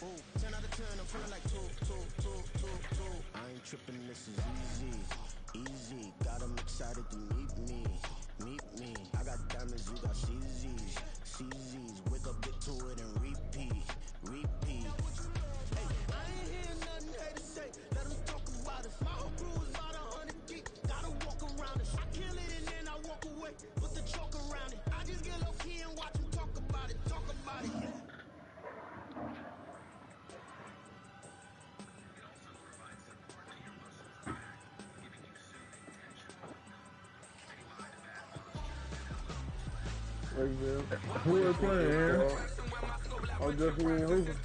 Ooh, 10 out of 10, I'm feeling like two. I ain't tripping, this is easy. Got 'em excited to meet me. I got diamonds, you got CZs. Wake up, get to it and repeat. Hey, I ain't hear nothing haters say. Let 'em talk about us. My whole crew is about 100 deep. Gotta walk around us. I kill it and then I walk away. Put the chalk around it. I just get low key and watch 'em talk about it. Who is playing, Aaron? Oh, just me and Hoover.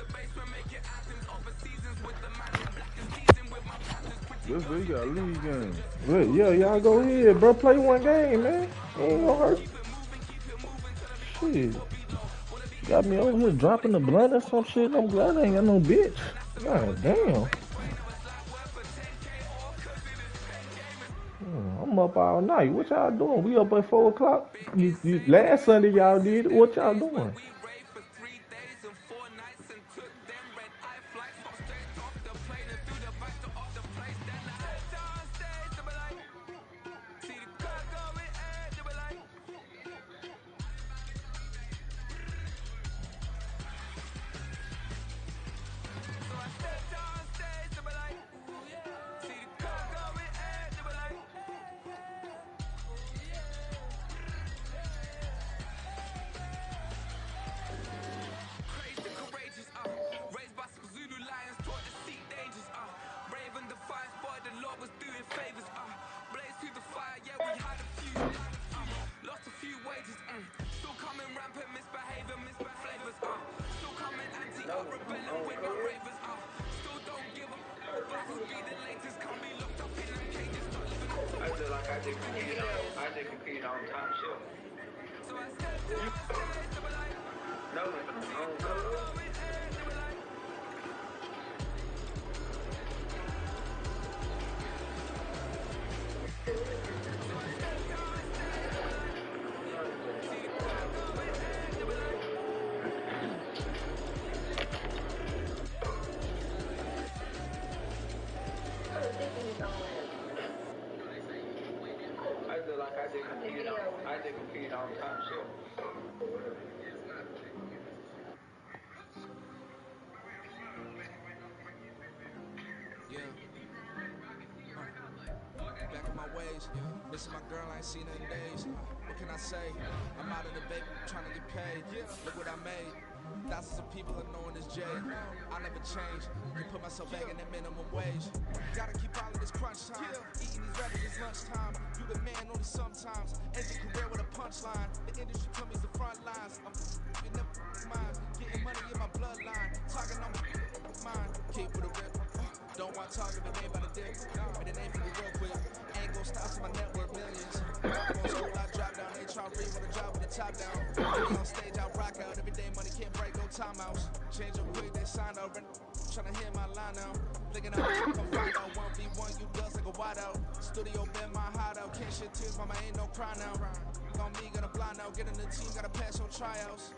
This we got a league game. Yeah, y'all go ahead, bro. Play one game, man. Ain't gonna hurt. Shit. Got me over here dropping the blunt or some shit. I'm glad I ain't got no bitch. God damn. I'm up all night. What y'all doing? We up at 4 o'clock. Last Sunday y'all did. What y'all doing? Back in my ways, missing my girl, I ain't seen her in days. What can I say? I'm out of the baby, trying to get paid. Look what I made. Thousands of people are knowing this J. I'll never change. Can put myself back in that minimum wage. Gotta keep all of this crunch time. Eating these rappers is lunchtime. You the man only sometimes. End your career with a punchline. The industry told me it's the front lines. I'm in the mind. Getting money in my bloodline. Talking on my mind. Keep with a rip. Don't want to talk if it ain't about a dick. But it ain't for me real quick. Ain't gon' stop to my network millions. Going school, I drop down. They try to read when I drop with the top down. Baby on stage, I rock out. Every day money can't break, no timeouts. Change up quick, they sign up. Tryna hear my line now. Thinking I'm come find out. 1v1, you dust like a wide out. Studio been my hideout. Can't shit tears, mama ain't no cry now. On me, gonna blind out. Get in the team, gotta pass your tryouts.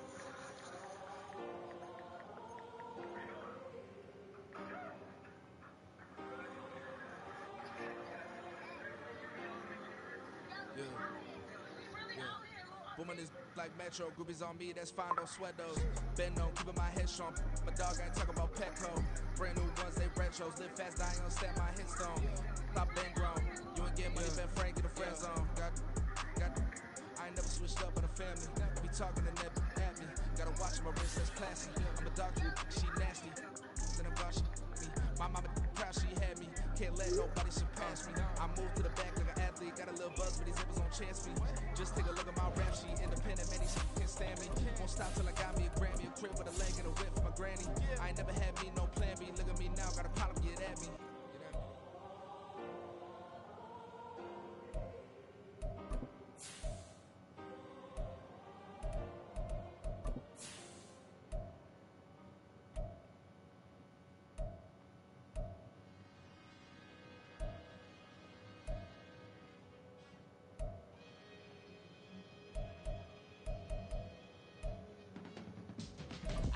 Booming this like Metro, groupies on me, that's fine, don't sweat those. Bend on, keeping my head strong. My dog ain't talking about Petco. Brand new ones, they retros. Live fast, dying on stand my headstone. Stop been grown. You ain't get money, Ben Frank in the friend zone. I ain't never switched up on a family. Be talking to Neb at me. Gotta watch my wrist, that's classy. I'm a doctor, she nasty. Then I'm she me. My mama proud she had me. Can't let nobody surpass me. I moved to the back like an athlete. Got a little buzz, but these zippers on chance me. Just take a look at my rap sheet. Independent, man, these can't stand me. Won't stop till I got me a Grammy, a crib with a leg and a whip for my granny. I ain't never had me no plan B. Look at me now, got a problem, get at me.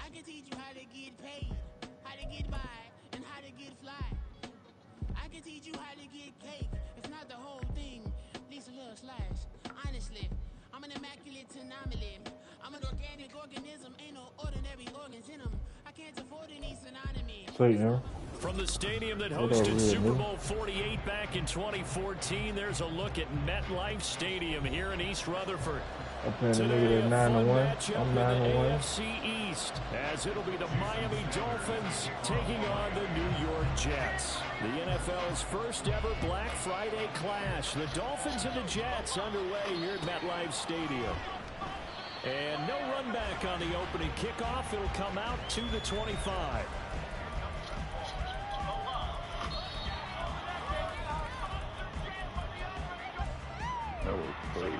I can teach you how to get paid. get by and how to get fly. I can teach you how to get cake, if not the whole thing, at least a little slice. Honestly, I'm an immaculate anomaly. I'm an organic organism, ain't no ordinary organs in them. I can't afford any synonymy. Say, yeah. From the stadium that What hosted up, Super man? Bowl 48 back in 2014, there's a look at MetLife Stadium here in East Rutherford. I'm playing the Today, nigga a that's fun 9-1. matchup I'm in the 9-1. AFC East, as it'll be the Miami Dolphins taking on the New York Jets. The NFL's first ever Black Friday clash. The Dolphins and the Jets underway here at MetLife Stadium. And no run back on the opening kickoff. It'll come out to the 25. That was crazy.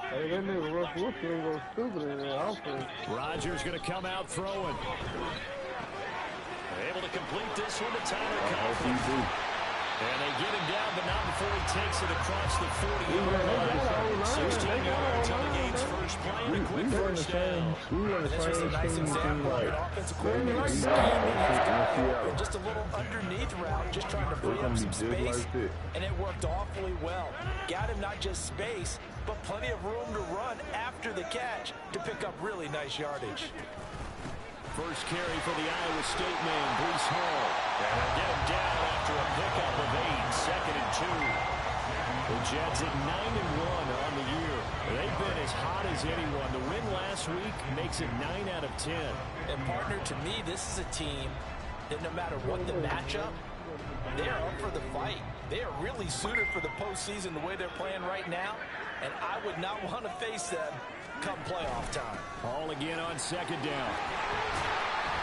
Hey, that nigga Russ Wilson goes stupid in that outfit. Rodgers going to come out throwing. Able to complete this one to Tyler Conklin. And they get him down, but not before he takes it across the 40-yard line. 16 yards on the game's first play and a quick first down. This was a nice example of an offensive coordinator scheming after just a little underneath route, just trying to free up some space, and it worked awfully well. Got him not just space, but plenty of room to run after the catch to pick up really nice yardage. First carry for the Iowa State man, Breece Hall. And they'll get him down after a pickup of 8, 2nd and 2. The Jets at 9-1 on the year. They've been as hot as anyone. The win last week makes it 9 out of 10. And partner, to me, this is a team that no matter what the matchup, they're up for the fight. They are really suited for the postseason the way they're playing right now, and I would not want to face them come playoff time. Hall again on 2nd down.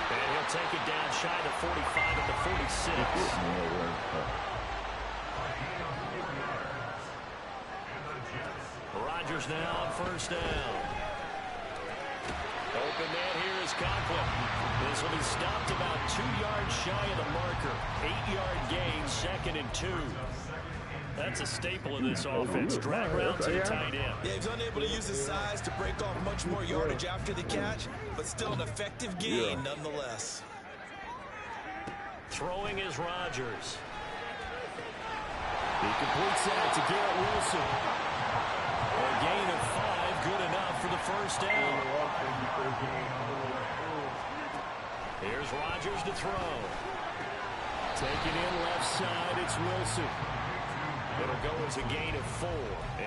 And he'll take it down shy of 45 at the 46. Rodgers now on 1st down. Open man here is Conklin. This will be stopped about 2 yards shy of the marker. 8-yard gain, 2nd and 2. That's a staple of this offense. Drag route to the tight end. Yeah, he's unable to use his size to break off much more yardage after the catch, but still an effective gain nonetheless. Throwing is Rodgers. He completes that to Garrett Wilson. A gain of 5, good enough for the first down. Here's Rodgers to throw. Taking in left side, it's Wilson. It'll go as a gain of 4,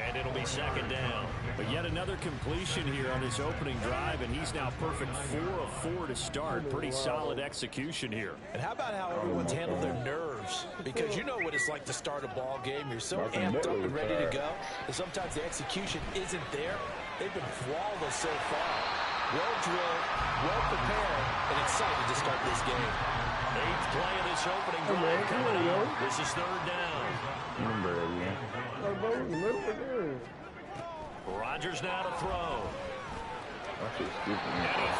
and it'll be 2nd down. But yet another completion here on this opening drive, and he's now perfect 4 of 4 to start. Pretty solid execution here. And how about how everyone's handled their nerves? Because you know what it's like to start a ball game. You're so amped up and ready to go, and sometimes the execution isn't there. They've been flawless so far. Well drilled, well prepared, and excited to start this game. 8th play of this opening drive coming up. This is 3rd down. Rodgers now to throw. And he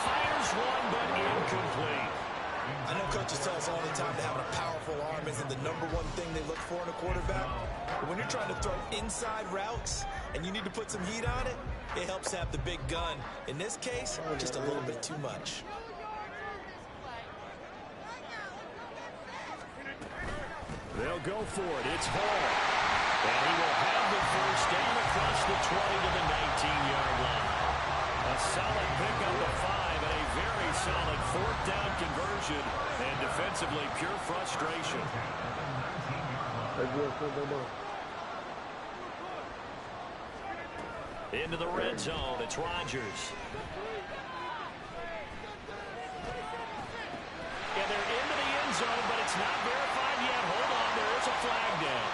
fires one, but incomplete. I know coaches tell us all the time that having a powerful arm isn't the #1 thing they look for in a quarterback. But when you're trying to throw inside routes and you need to put some heat on it, it helps have the big gun. In this case, just a little bit too much. They'll go for it. It's Hall. And he will have the first down across the 20 to the 19-yard line. A solid pickup of 5 and a very solid 4th down conversion. And defensively, pure frustration. Into the red zone. It's Rodgers. And they're into the end zone, but it's not verified yet. Hold on, there is a flag down.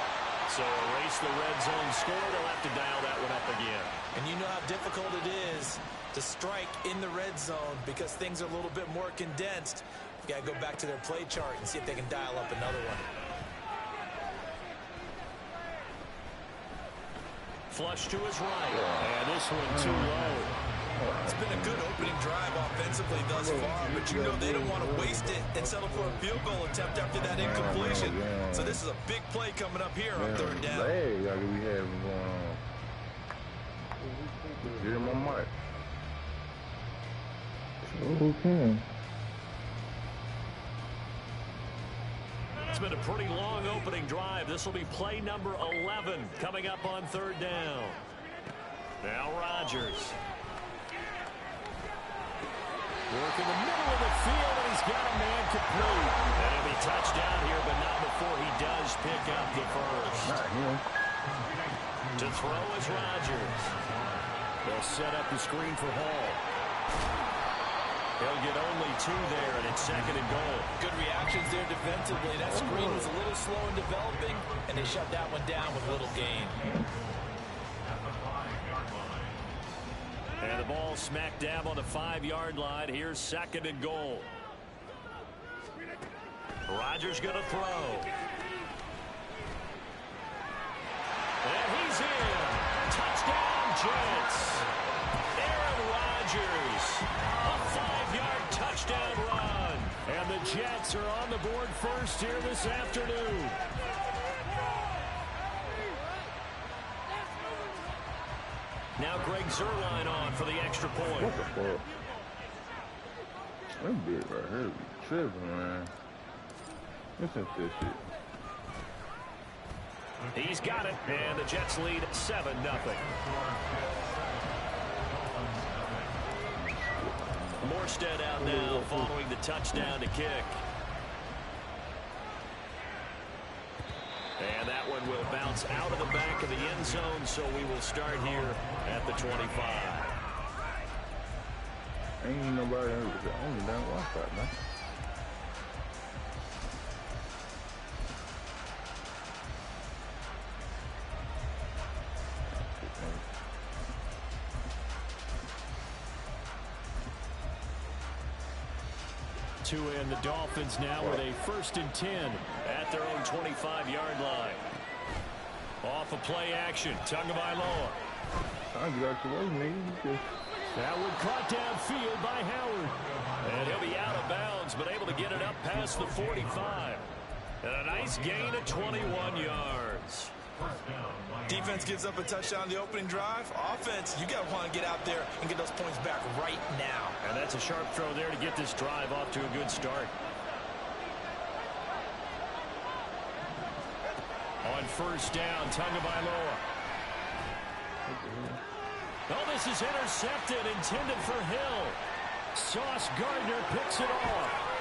So erase the red zone score. They'll have to dial that one up again. And you know how difficult it is to strike in the red zone because things are a little bit more condensed. You got to go back to their play chart and see if they can dial up another one. Flush to his right. And this one too low. It's been a good opening drive offensively. defensively thus far, but you know they don't want to waste it and settle for a field goal attempt after that incompletion. So this is a big play coming up here on third down. Hey, like we have going on. Get him on mic. Who can? It's been a pretty long opening drive. This will be play number 11 coming up on third down. Now Rodgers. Work in the middle of the field, and he's got a man complete. And he'll be touchdown here, but not before he does pick up the first. Not him. To throw is Rodgers. They'll set up the screen for Hall. He'll get only 2 there, and it's second and goal. Good reactions there defensively. That screen was a little slow in developing, and they shut that one down with little gain. And the ball smack dab on the 5-yard line. Here's second and goal. Rodgers going to throw. And he's in. Touchdown, Jets. Aaron Rodgers. A 5-yard touchdown run. And the Jets are on the board first here this afternoon. Now Greg Zuerlein on for the extra point. What the fuck? That bit right here be tripping, man. Listen to this shit. He's got it, and the Jets lead 7-0. Morstead out now following the touchdown to kick. And that one will bounce out of the back of the end zone, so we will start here at the 25. Ain't nobody only down one side, man. To end the Dolphins now with a 1st and 10 at their own 25-yard line. Off a play action. Tagovailoa. I got you away, nigga. That one caught downfield by Howard. And he'll be out of bounds, but able to get it up past the 45. And a nice gain of 21 yards. Defense gives up a touchdown on the opening drive. Offense, you got to want to get out there and get those points back right now. And that's a sharp throw there to get this drive off to a good start. On 1st down, Tagovailoa. Oh, this is intercepted, intended for Hill. Sauce Gardner picks it off.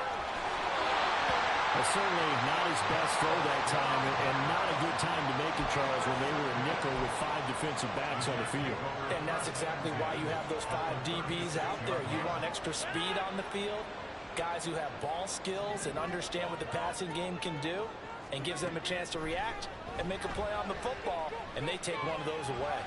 Well, certainly not his best throw that time, and not a good time to make it, Charles, when they were a nickel with 5 defensive backs on the field. And that's exactly why you have those 5 DBs out there. You want extra speed on the field, guys who have ball skills and understand what the passing game can do, and gives them a chance to react and make a play on the football, and they take one of those away.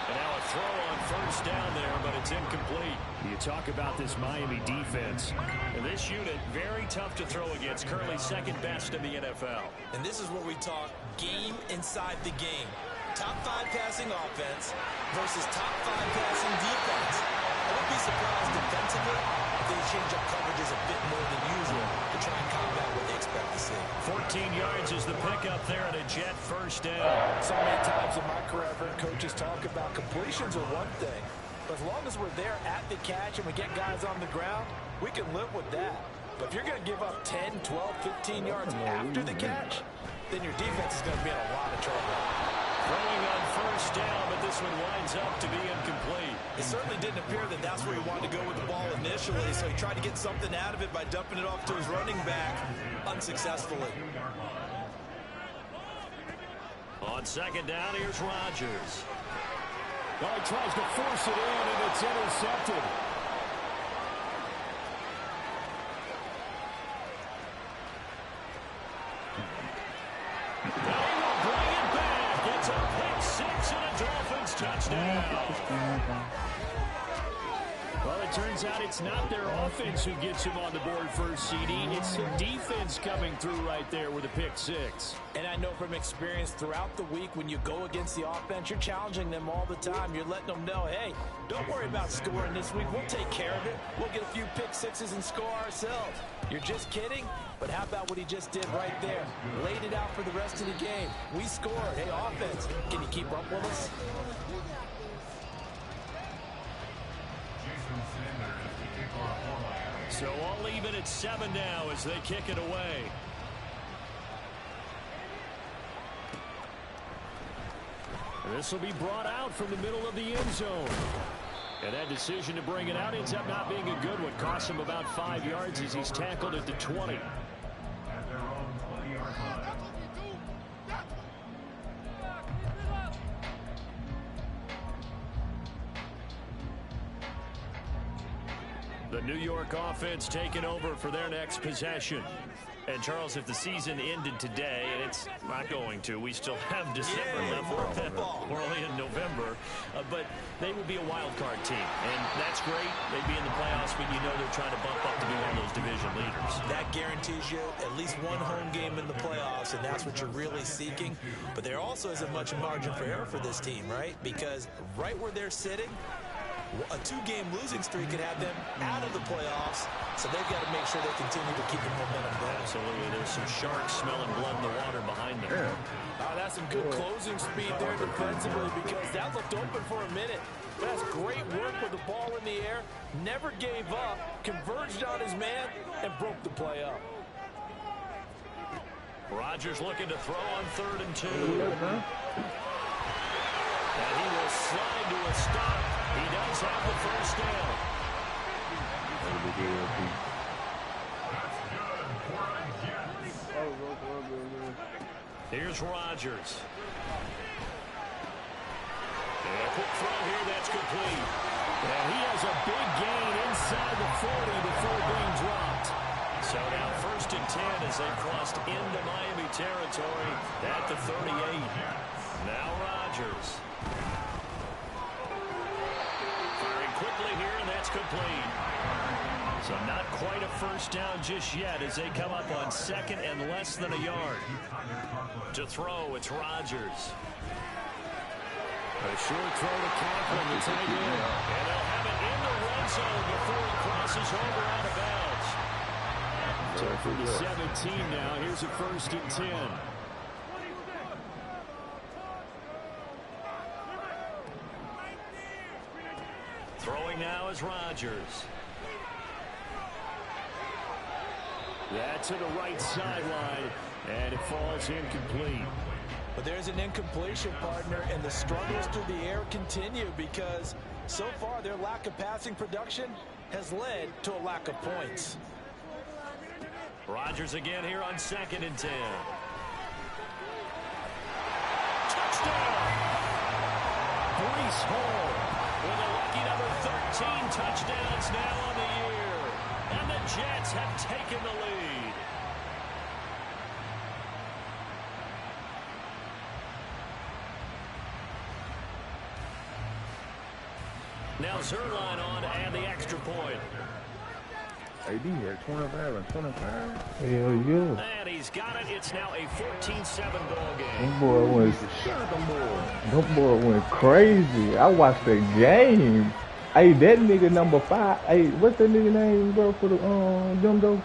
And now a throw on 1st down there, but it's incomplete. You talk about this Miami defense. And this unit, very tough to throw against. Currently 2nd best in the NFL. And this is where we talk game inside the game. Top 5 passing offense versus top 5 passing defense. I wouldn't be surprised defensively if they change up coverages a bit more than usual to try and combat what they expect to see. 14 yards is the pickup there at a Jet 1st down. So many times in my career, I've heard coaches talk about completions are one thing. But as long as we're there at the catch and we get guys on the ground, we can live with that. But if you're going to give up 10, 12, 15 yards after the catch, then your defense is going to be in a lot of trouble. Throwing on 1st down, but this one winds up to be incomplete. It certainly didn't appear that that's where he wanted to go with the ball initially, so he tried to get something out of it by dumping it off to his running back unsuccessfully. On 2nd down, here's Rodgers. Well, he tries to force it in, and it's intercepted. They will bring it back. It's a pick 6 and a Dolphins touchdown. Well, the Turns out it's not their offense who gets him on the board for CD. It's the defense coming through right there with a pick six. And I know from experience throughout the week, when you go against the offense, you're challenging them all the time. You're letting them know, hey, don't worry about scoring this week. We'll take care of it. We'll get a few pick sixes and score ourselves. You're just kidding? But how about what he just did right there? Laid it out for the rest of the game. We scored. Hey, offense, can you keep up with us? So all even at 7 now as they kick it away. This will be brought out from the middle of the end zone. And that decision to bring it out ends up not being a good one. Costs him about 5 yards as he's tackled at the 20. The New York offense taking over for their next possession. And, Charles, if the season ended today, and it's not going to, we still have December left. We're only in November. But they would be a wild card team. And that's great. They'd be in the playoffs, but you know they're trying to bump up to be one of those division leaders. That guarantees you at least one home game in the playoffs, and that's what you're really seeking. But there also isn't much margin for error for this team, right? Because right where they're sitting, a 2-game losing streak could have them out of the playoffs, so they've got to make sure they continue to keep the momentum going. Absolutely. There's some sharks smelling blood in the water behind them. That's some good closing speed there defensively, because that looked open for a minute. That's great work with the ball in the air. Never gave up, converged on his man, and broke the play up. Rodgers looking to throw on 3rd and 2. And he will slide to a stop. He does have the first down. Here's Rodgers. And a quick throw here, that's complete. And he has a big gain inside the 40 before being dropped. So now 1st and 10 as they crossed into Miami territory at the 38. Now Rodgers. Firing quickly here, and that's complete. So not quite a first down just yet as they come up on 2nd and less than a yard. To throw, it's Rodgers. A short throw to Conklin, the tight end. And they'll have it in the red zone before he crosses over out of bounds. So for the 17 now, here's a 1st and 10. Throwing now is Rodgers. That's to the right sideline, and it falls incomplete. But there's an incompletion, partner, and the struggles through the air continue because so far their lack of passing production has led to a lack of points. Rodgers again here on 2nd and 10. Touchdown! Breece Hall with a lucky number 13 touchdowns now on the year. And the Jets have taken the lead. Now Zerline on and the extra point. AD had 25 and 25. Hell yeah. And he's got it. It's now a 14-7 ball game. Them boy went crazy. I watched the game. Hey, that nigga number 5. Hey, what's that nigga name, bro, for the them though?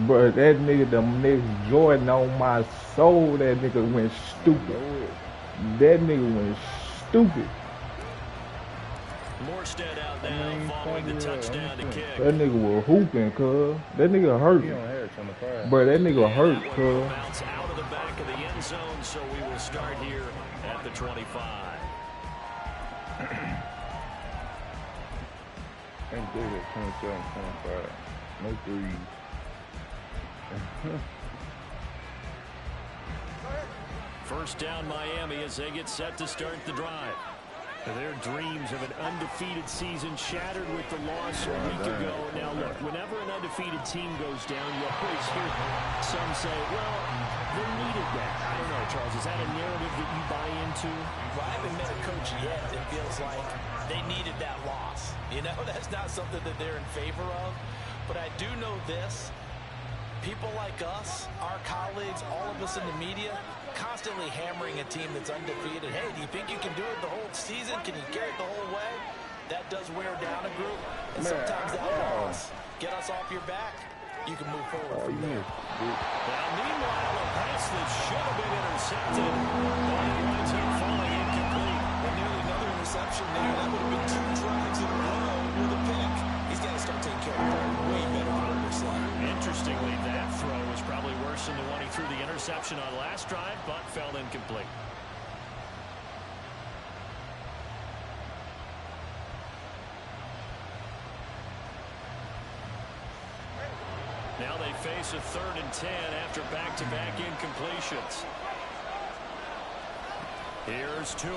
Bro, that nigga, the next Jordan on my soul, that nigga went stupid. That nigga went stupid. Morstead out now following the touchdown to kick. That nigga was hooping, cuz. That nigga hurt. Bro, that nigga hurt, cuz. Bounce out of the back of the end zone, so we will start here at the 25. And they had 27, 25. No threes. First down Miami as they get set to start the drive. Their dreams of an undefeated season shattered with the loss a week ago. Now, look, whenever an undefeated team goes down, you always hear some say, well, they needed that. I don't know, Charles. Is that a narrative that you buy into? Well, I haven't met a coach yet that feels like they needed that loss. You know, that's not something that they're in favor of. But I do know this. People like us, our colleagues, all of us in the media, constantly hammering a team that's undefeated. Hey, do you think you can do it the whole season? Can you carry it the whole way? That does wear down a group. And sometimes that loss, get us off your back, you can move forward from there. Now, meanwhile, a pass that should have been intercepted, but it winds up falling incomplete. And nearly another interception there. That would have been 2 drives in a row with a pick. He's got to start taking care of the ball way better than what we're seeing. Interestingly, that throw was probably worse than the one he threw the interception on last drive, but fell incomplete. Now they face a 3rd and 10 after back-to-back incompletions. Here's Tua.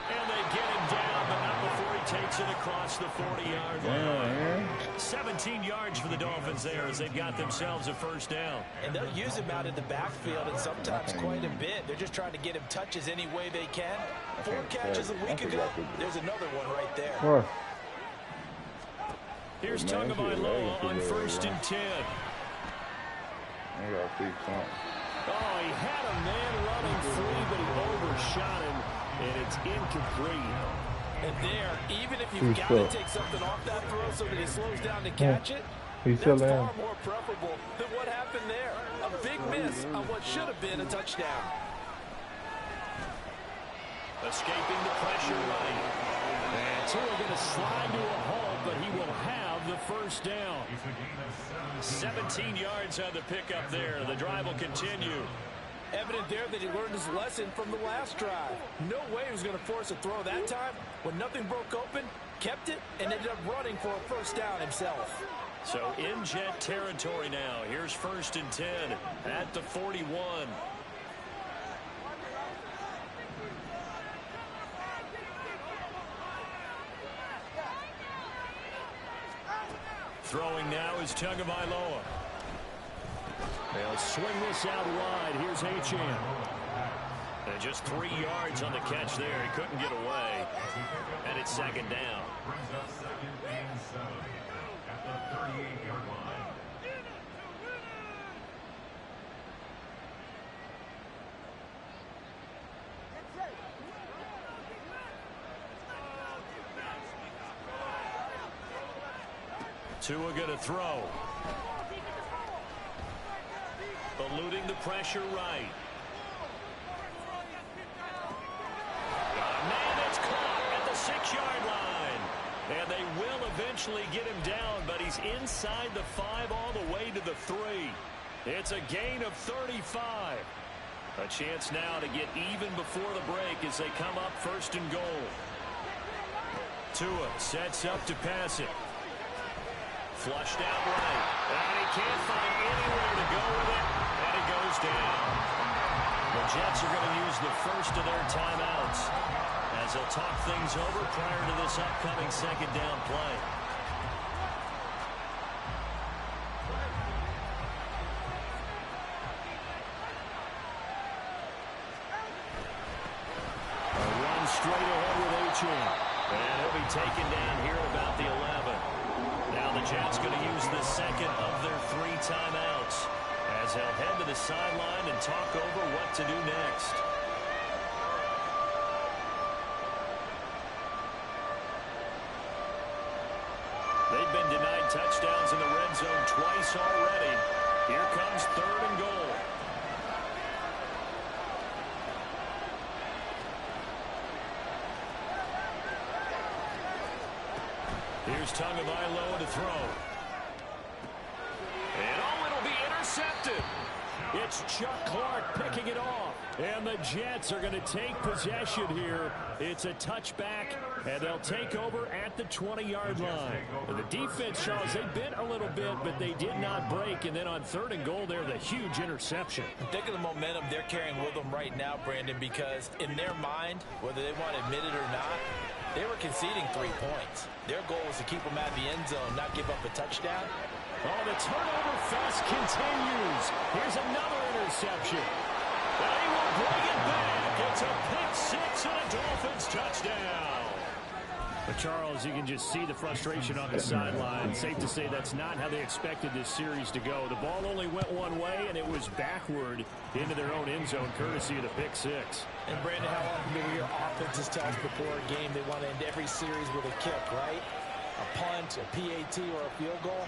And they get him down, but not before he takes it across the 40-yard line. 17 yards for the Dolphins there as they've got themselves a first down. And they'll use him out in the backfield and sometimes quite a bit. They're just trying to get him touches any way they can. 4 catches a week ago. There's another one right there. Here's Tagovailoa on 1st and 10. I got to see something. Oh, he had a man running free, but he overshot him, and it's incomplete. And there, even if you've got to take something off that throw so that he slows down to catch it, He's that's still far more preferable than what happened there. A big miss on what should have been a touchdown. Escaping the pressure right. And Tua going to slide to a halt, but he will have the first down. 17 yards on the pickup there. The drive will continue. Evident there that he learned his lesson from the last drive. No way he was going to force a throw that time. When nothing broke open, kept it, and ended up running for a first down himself. So in Jet territory now. Here's 1st and 10 at the 41. Throwing now is Tagovailoa. They'll swing this out wide. Here's Achane. And just 3 yards on the catch there. He couldn't get away. And it's 2nd down. Tua going to throw. Eluding the pressure right. Man, that's caught at the 6-yard line. And they will eventually get him down, but he's inside the 5 all the way to the 3. It's a gain of 35. A chance now to get even before the break as they come up 1st and goal. Tua sets up to pass it. Flushed out right. And he can't find anywhere to go with it. And it goes down. The Jets are going to use the first of their timeouts as they'll talk things over prior to this upcoming 2nd down play. A run straight ahead with Achane. And he'll be taken down here at about the 11. Now the Jets going to use the 2nd of their 3 timeouts as they'll head to the sideline and talk over what to do next. They've been denied touchdowns in the red zone twice already. Here comes 3rd and goal. Here's Tagovailoa to throw. And it'll be intercepted. It's Chuck Clark picking it off. And the Jets are going to take possession here. It's a touchback, and they'll take over at the 20-yard line. And the defense, Charles, they bit a little bit, but they did not break. And then on 3rd and goal there, the huge interception. Think of the momentum they're carrying with them right now, Brandon, because in their mind, whether they want to admit it or not, they were conceding 3 points. Their goal was to keep them at the end zone, not give up a touchdown. Oh, the turnover fest continues. Here's another interception. They will bring it back. It's a pick six and a Dolphins touchdown. But Charles, you can just see the frustration on the sideline. Safe to say that's not how they expected this series to go. The ball only went one way, and it was backward into their own end zone, courtesy of the pick six. And Brandon, how often do we hear offenses tell us before a game they want to end every series with a kick, right? A punt, a PAT, or a field goal.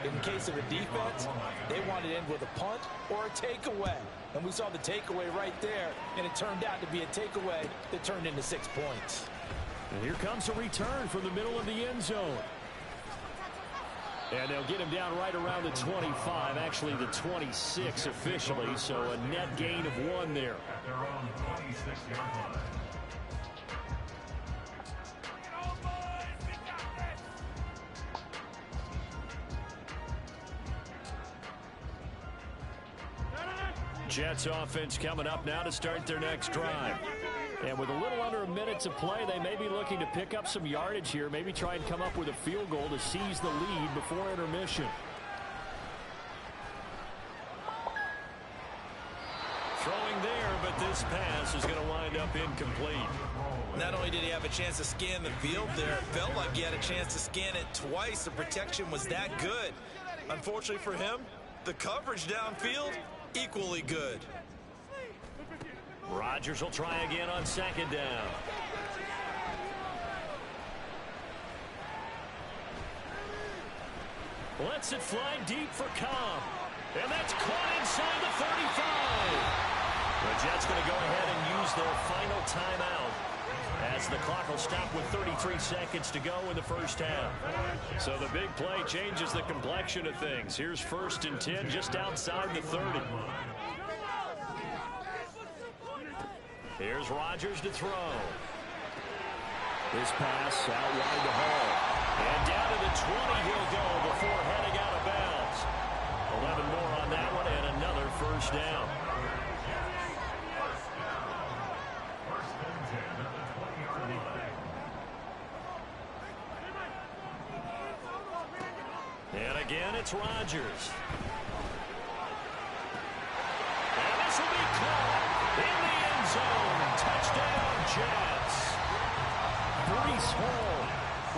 In the case of a defense, they want to end with a punt or a takeaway. And we saw the takeaway right there, and it turned out to be a takeaway that turned into 6 points. And here comes a return from the middle of the end zone. And they'll get him down right around the 25, actually the 26 officially, so a net gain of 1 there. Jets offense coming up now to start their next drive. And with a little under a minute to play, they may be looking to pick up some yardage here, maybe try and come up with a field goal to seize the lead before intermission. Throwing there, but this pass is going to wind up incomplete. Not only did he have a chance to scan the field there, it felt like he had a chance to scan it twice. The protection was that good. Unfortunately for him, the coverage downfield, equally good. Rodgers will try again on second down. Lets it fly deep for Cobb. And that's caught inside the 35. The Jets going to go ahead and use their final timeout, as the clock will stop with 33 seconds to go in the first half. So the big play changes the complexion of things. Here's 1st and 10 just outside the 30. Here's Rodgers to throw. This pass out wide to Hall. And down to the 20 he'll go before heading out of bounds. 11 more on that one and another first down. And again, it's Rodgers. And this will be caught in the end zone. Touchdown, Jets. Breece Hall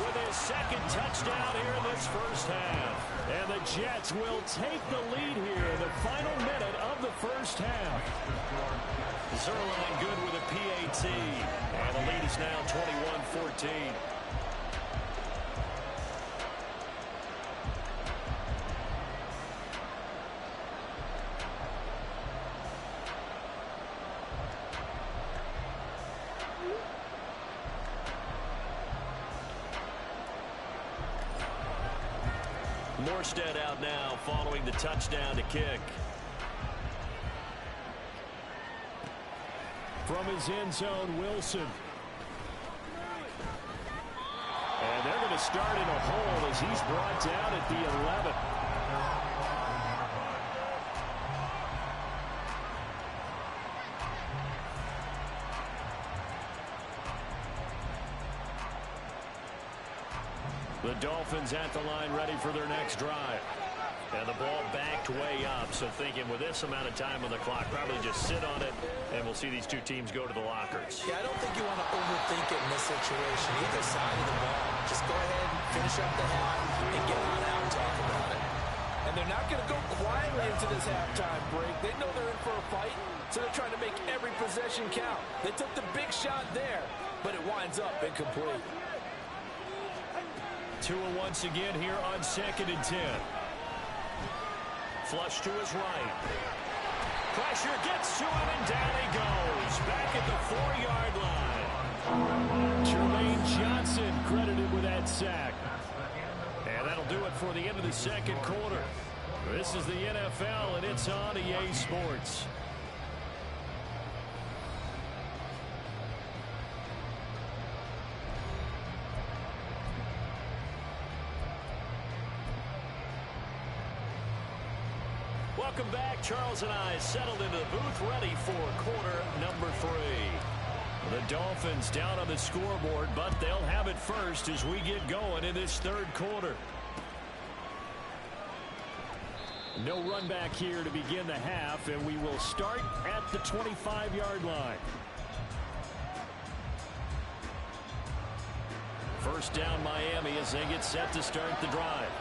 with his second touchdown here in this first half. And the Jets will take the lead here in the final minute of the first half. Zerline good with a PAT. And the lead is now 21-14. Morstead out now following the touchdown to kick. From his end zone, Wilson. And they're going to start in a hole as he's brought down at the 11. The Dolphins at the line ready for their next drive. And the ball backed way up, so thinking with this amount of time on the clock, probably just sit on it, and we'll see these two teams go to the lockers. Yeah, I don't think you want to overthink it in this situation. Either side of the ball, just go ahead and finish up the half and get on out and talk about it. And they're not going to go quietly into this halftime break. They know they're in for a fight, so they're trying to make every possession count. They took the big shot there, but it winds up incomplete. Tua once again here on 2nd and 10. Flush to his right. Pressure gets to him, and down he goes. Back at the 4-yard line. Jermaine Johnson credited with that sack. And that'll do it for the end of the second quarter. This is the NFL, and it's on EA Sports. Welcome back. Charles and I settled into the booth, ready for quarter number 3. The Dolphins down on the scoreboard, but they'll have it first as we get going in this third quarter. No run back here to begin the half, and we will start at the 25-yard line. first down Miami as they get set to start the drive.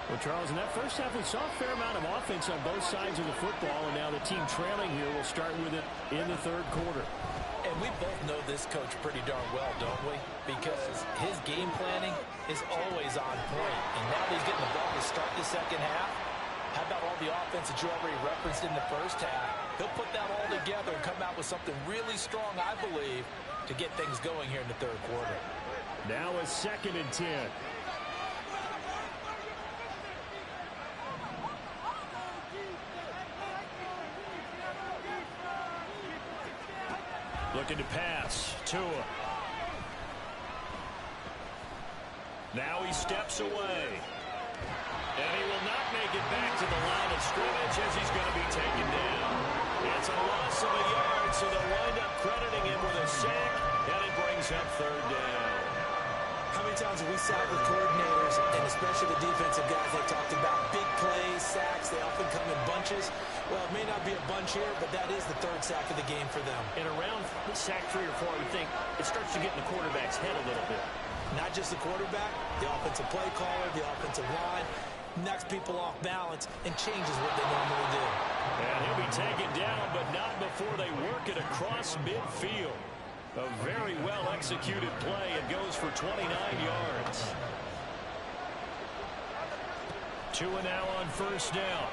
Well, Charles, in that first half, we saw a fair amount of offense on both sides of the football, and now the team trailing here will start with it in the third quarter. And we both know this coach pretty darn well, don't we? Because his game planning is always on point. And now that he's getting the ball to start the second half, how about all the offense that you already referenced in the first half? He'll put that all together and come out with something really strong, I believe, to get things going here in the third quarter. Now a 2nd and 10. Looking to pass. Tua. Now he steps away. And he will not make it back to the line of scrimmage as he's going to be taken down. It's a loss of a yard, so they'll wind up crediting him with a sack, and it brings up third down. How many times have we sat with coordinators, and especially the defensive guys, they talked about big plays, sacks. They often come in bunches. Well, it may not be a bunch here, but that is the third sack of the game for them. And around sack 3 or 4, I would think it starts to get in the quarterback's head a little bit. Not just the quarterback, the offensive play caller, the offensive line, knocks people off balance and changes what they normally do. And he'll be taken down, but not before they work it across midfield. A very well-executed play. It goes for 29 yards. Tua now on first down.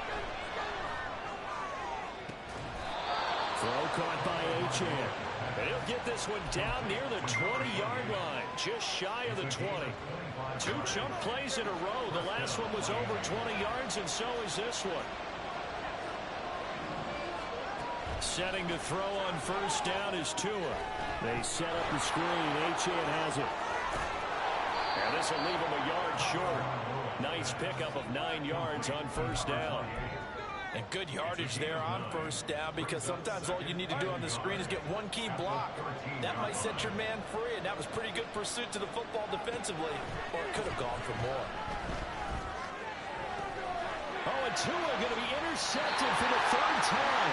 Throw caught by Achane. And he'll get this one down near the 20-yard line, just shy of the 20. 2 chunk plays in a row. The last one was over 20 yards, and so is this one. Setting to throw on first down is Tua. They set up the screen. Achane has it. And this will leave him a yard short. Nice pickup of 9 yards on first down. And good yardage there on first down, because sometimes all you need to do on the screen is get one key block. That might set your man free, and that was pretty good pursuit to the football defensively, or it could have gone for more. Oh, and Tua going to be intercepted for the 3rd time.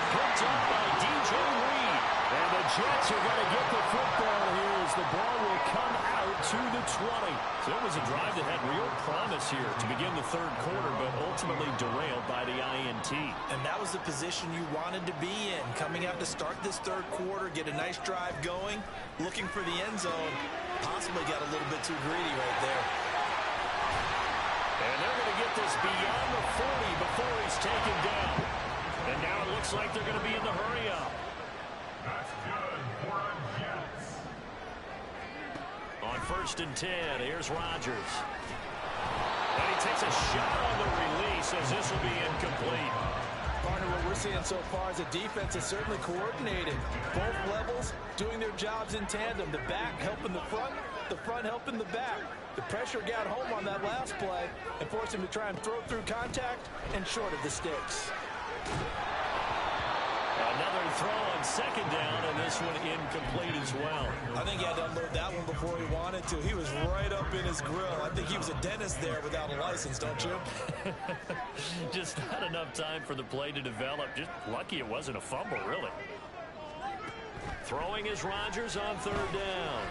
Picked up by DJ Reed. And the Jets are going to get the football here as the ball will come out to the 20. So it was a drive that had real promise here to begin the third quarter, but ultimately derailed by the INT. And that was the position you wanted to be in, coming out to start this third quarter, get a nice drive going, looking for the end zone. Possibly got a little bit too greedy right there. And they're going to get this beyond the 40 before he's taken down. And now it looks like they're going to be in the hurry-up. That's good for the Jets. On 1st and 10, here's Rodgers. And he takes a shot on the release as this will be incomplete. Partner, what we're seeing so far is the defense is certainly coordinated. Both levels doing their jobs in tandem. The back helping the front helping the back. The pressure got home on that last play and forced him to try and throw through contact and short of the sticks. Another throw on 2nd down, and this one incomplete as well. I think he had to unload that one before he wanted to. He was right up in his grill. I think he was a dentist there without a license, don't you? Just not enough time for the play to develop. Just lucky it wasn't a fumble, really. Throwing is Rodgers on 3rd down.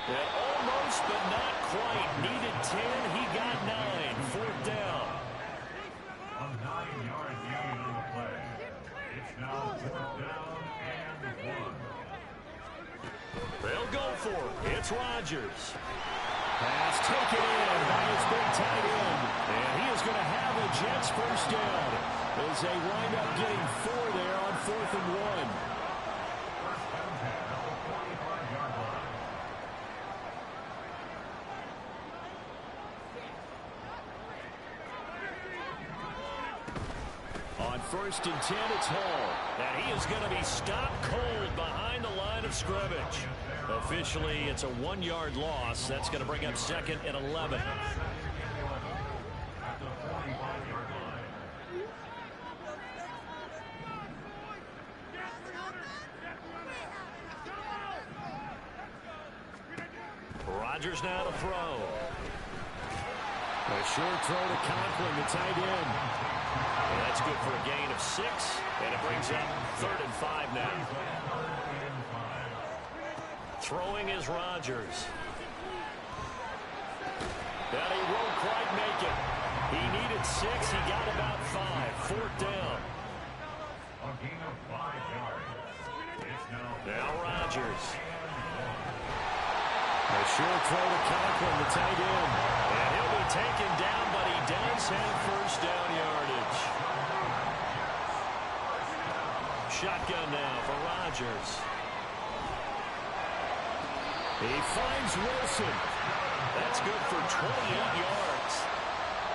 And almost, but not quite. Needed 10. He got 9. 4th down. A 9-yard gain on the play. It's now 4th down and 1. They'll go for it. It's Rodgers. Pass taken in by his big tight end. And he is going to have a Jets first down as they wind up getting 4 there on 4th and 1. First down at the 45-yard line. On 1st and 10, it's Hall. And he is going to be stopped cold behind the line of scrimmage. Officially, it's a 1-yard loss. That's going to bring up 2nd and 11. At the 45-yard line. Rodgers now to throw. A short throw to Conklin, the tight end. And that's good for a gain of 6. And it brings up 3rd and 5 now. Throwing is Rodgers. And he won't quite make it. He needed 6. He got about 5. 4th down. A gain of 5 yards. It's Now Rodgers. A short throw to Conklin, the tight end. And he'll be taken down, but he does have 1st down yardage. Shotgun now for Rodgers. He finds Wilson. That's good for 28 yards.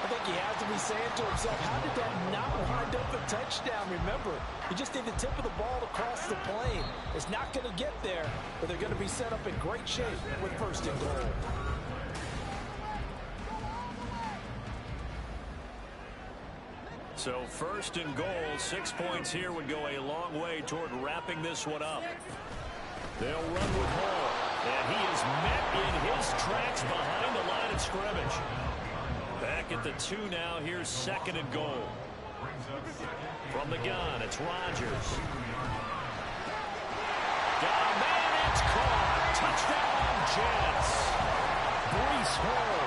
I think he has to be saying to himself, how did that not wind up a touchdown? Remember, you just need the tip of the ball to cross the plane. It's not going to get there, but they're going to be set up in great shape with 1st and goal. So 1st and goal, 6 points here would go a long way toward wrapping this one up. They'll run with Hall, and he is met in his tracks behind the line of scrimmage. Back at the 2 now, here's 2nd and goal. From the gun, it's Rodgers. Got a man, it's caught. Touchdown, Jets. Breece Hall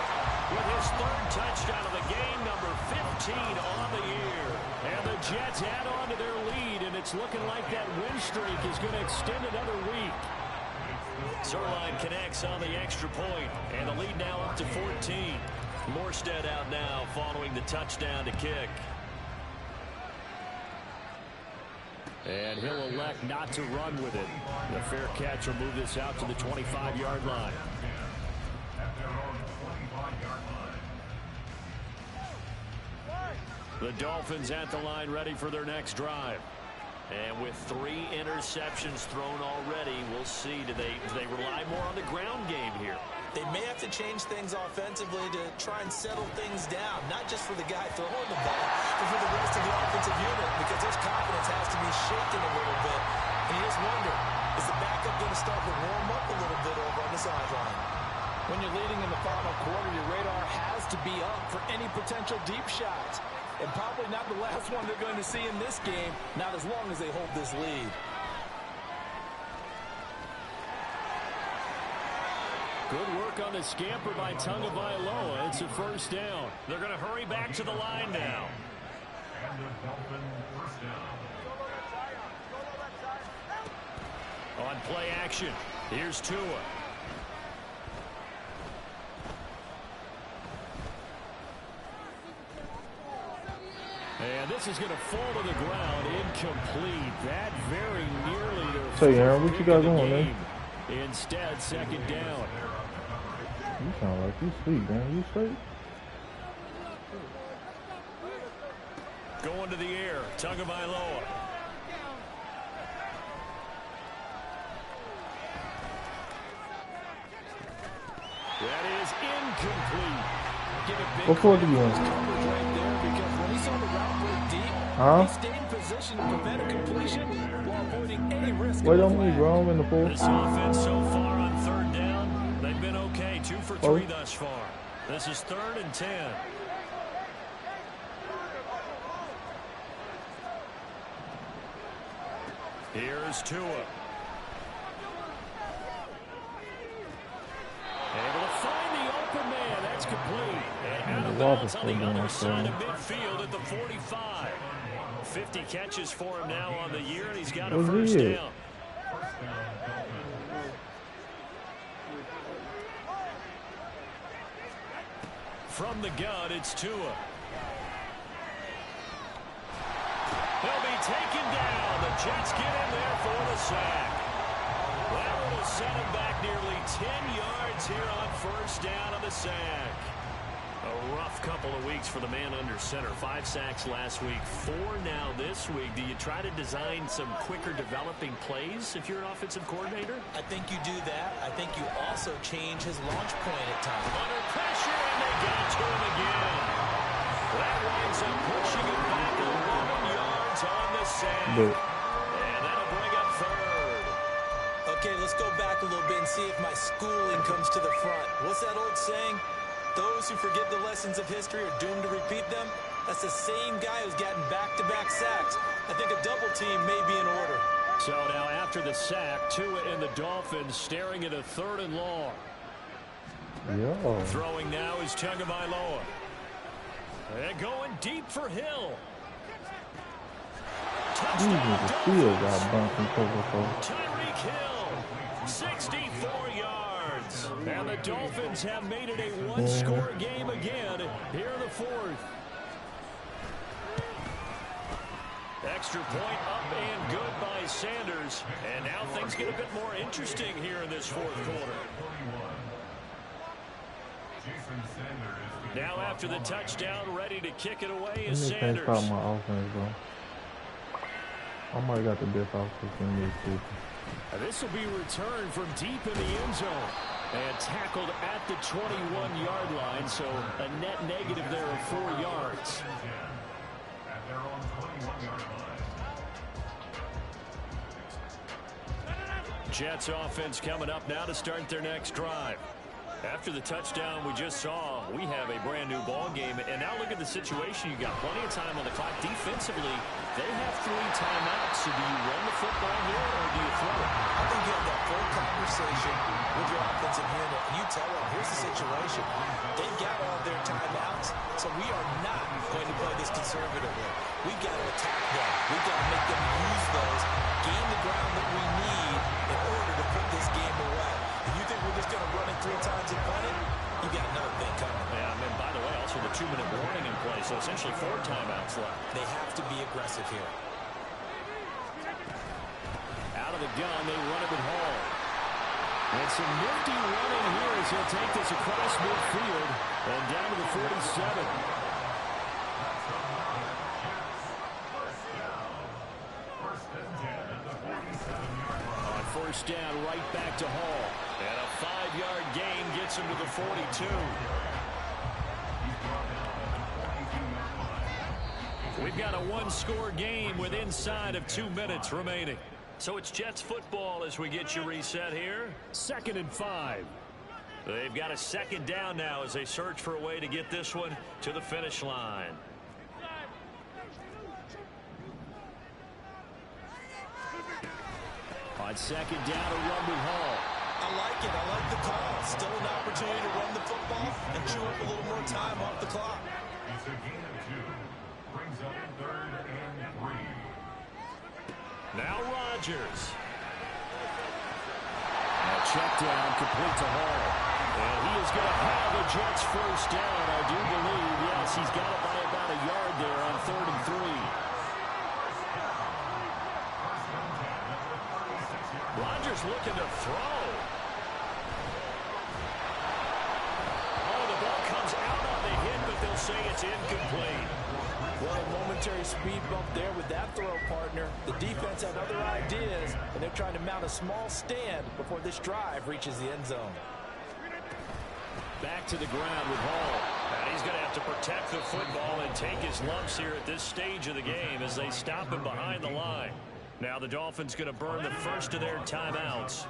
with his 3rd touchdown of the game, number 15 on the year. And the Jets add on to their lead, and it's looking like that win streak is going to extend another week. Zerline connects on the extra point, and the lead now up to 14. Morstead out now following the touchdown to kick. And he'll elect not to run with it. The fair catch will move this out to the 25-yard line. at their own 25-yard line. The Dolphins at the line ready for their next drive. And with 3 interceptions thrown already, we'll see. Do they rely more on the ground game here? They may have to change things offensively to try and settle things down, not just for the guy throwing the ball, but for the rest of the offensive unit, because his confidence has to be shaken a little bit. And you just wonder, is the backup going to start to warm up a little bit over on the sideline? When you're leading in the final quarter, your radar has to be up for any potential deep shots. And probably not the last one they're going to see in this game, not as long as they hold this lead. Good work on the scamper by Tagovailoa. It's a first down. They're going to hurry back to the line now. And the Dolphin first down. On play action, here's Tua. And this is going to fall to the ground, incomplete. That very nearly their So, Aaron, what you got going, man? Instead, second down. You sound like you sleep, man. You straight? Going to the air, Tagovailoa. That is incomplete. What quarter do you want? Huh? Wait on me, bro. I'm in the pool. This offense so far on third down, they've been okay. 2 for 3 thus far. This is 3rd and 10. Here's Tua. Able to find the open man. That's complete. And out of bounds on the other side of midfield at the 45. 50 catches for him now on the year, and he's got a first down. From the gun, it's Tua. He'll be taken down. The Jets get in there for the sack. That will set him back nearly 10 yards here on first down on the sack. A rough couple of weeks for the man under center. 5 sacks last week, 4 now this week. Do you try to design some quicker developing plays if you're an offensive coordinator? I think you do that. I think you also change his launch point at times. Under pressure, and they get to him again. That winds up pushing him back 11 yards on the sack. And that'll bring up 3rd. Okay, let's go back a little bit and see if my schooling comes to the front. What's that old saying? Those who forget the lessons of history are doomed to repeat them. That's the same guy who's gotten back-to-back sacks. I think a double team may be in order. So now after the sack, Tua and the Dolphins staring at a 3rd and long. Yeah. Throwing now is Tagovailoa. And going deep for Hill. Even the field got bumped and covered for. Tyreek Hill, 64 yards. And the Dolphins have made it a one-score game again here in the fourth. Extra point up and good by Sanders. And now things get a bit more interesting here in this fourth quarter. Now after the touchdown, ready to kick it away is Sanders. Let me my offense, bro. I might got the best offense in this season. This will be returned from deep in the end zone. And tackled at the 21-yard line, so a net negative there of 4 yards. Jets offense coming up now to start their next drive. After the touchdown we just saw, we have a brand new ball game. And now look at the situation. You got plenty of time on the clock. Defensively, they have 3 timeouts. So do you run the football here or do you throw it? I think you have that full conversation with your offensive unit, and you tell them, here's the situation. They've got all their timeouts, so we are not going to play this conservatively. We've got to attack them. We've got to make them use those, gain the ground that we need in order to put this game away. If you think we're just going to run it 3 times and punt it, you got another thing coming. Yeah, and by the way, also the 2-minute warning in play, so essentially 4 timeouts left. They have to be aggressive here. Out of the gun, they run it with Hall. And some nifty running here as he'll take this across midfield and down to the 47. On first down, right back to Hall. And a 5-yard gain gets him to the 42. We've got a one-score game with inside of 2 minutes remaining. So it's Jets football as we get you reset here. 2nd and 5. They've got a 2nd down now as they search for a way to get this one to the finish line. On 2nd down, a run with Hall. I like it. I like the call. Still an opportunity to run the football and chew up a little more time off the clock. It's a gain of 2. Brings up 3rd and 3. Now Rodgers. A check down complete to Hall. And he is going to have the Jets first down, I do believe. Yes, he's got it by about a yard there on 3rd and 3. Rodgers looking to throw. Oh, the ball comes out on the hit, but they'll say it's incomplete. Well, a momentary speed bump there with that throw, partner. The defense had other ideas, and they're trying to mount a small stand before this drive reaches the end zone. Back to the ground with Hall. And he's going to have to protect the football and take his lumps here at this stage of the game as they stop him behind the line. Now the Dolphins going to burn the first of their timeouts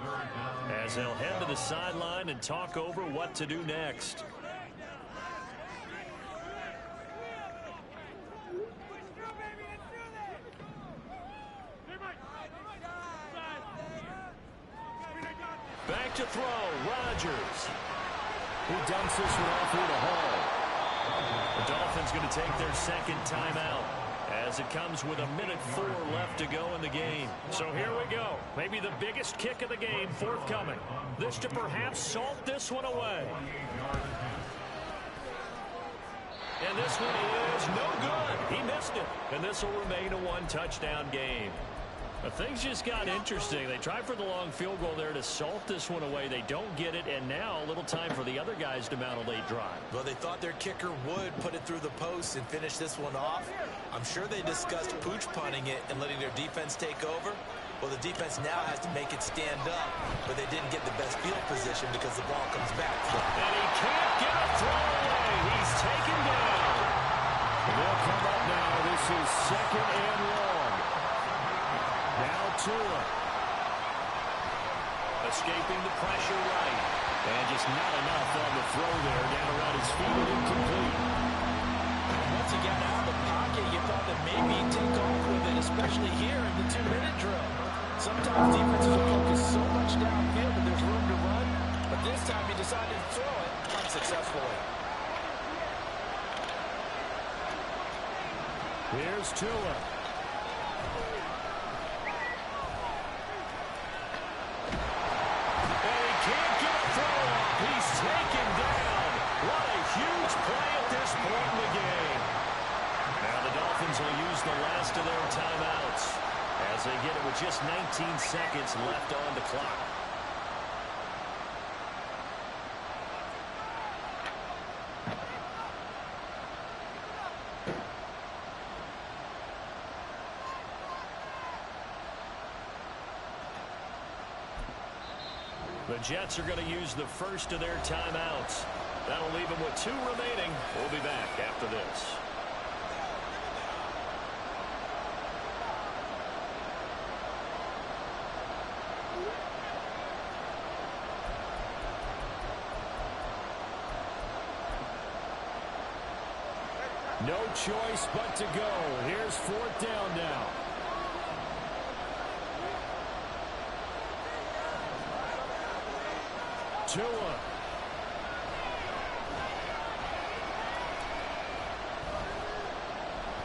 as they'll head to the sideline and talk over what to do next. Back to throw, Rodgers. He dumps this one off here to Hall. The Dolphins going to take their 2nd timeout as it comes with 1:04 left to go in the game. So here we go. Maybe the biggest kick of the game forthcoming. This to perhaps salt this one away. And this one is no good. He missed it. And this will remain a 1-touchdown game. But things just got interesting. They tried for the long field goal there to salt this one away. They don't get it, and now a little time for the other guys to mount a late drive. Well, they thought their kicker would put it through the post and finish this one off. I'm sure they discussed pooch punting it and letting their defense take over. Well, the defense now has to make it stand up, but they didn't get the best field position because the ball comes back. And he can't get a throw away. He's taken down. They'll come up now. This is 2nd and long. Now Tua. Escaping the pressure right. And just not enough on the throw there. Down around his feet and incomplete. Once he got out of the pocket, you thought that maybe he'd take off with it, especially here in the 2-minute drill. Sometimes defenses will focus so much downfield that there's room to run, but this time he decided to throw it Here's Tua. And he can't get a throw off. He's taken down. What a huge play at this point in the game. Now the Dolphins will use the last of their timeouts as they get it with just 19 seconds left on the clock. The Jets are going to use the first of their timeouts. That'll leave them with 2 remaining. We'll be back after this. No choice but to go. Here's 4th down now. Tua.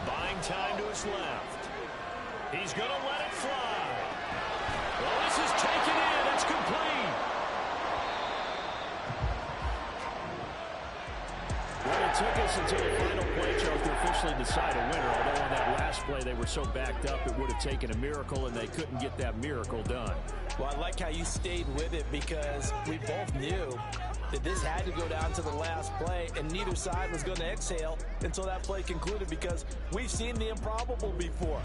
Buying time to his left. He's going to let it fly. Well, this is taken in. It's complete. Well, it took us until the final play, Charles, to officially decide a winner. Although on that last play they were so backed up it would have taken a miracle, and they couldn't get that miracle done. Well, I like how you stayed with it because we both knew that this had to go down to the last play, and neither side was going to exhale until that play concluded because we've seen the improbable before.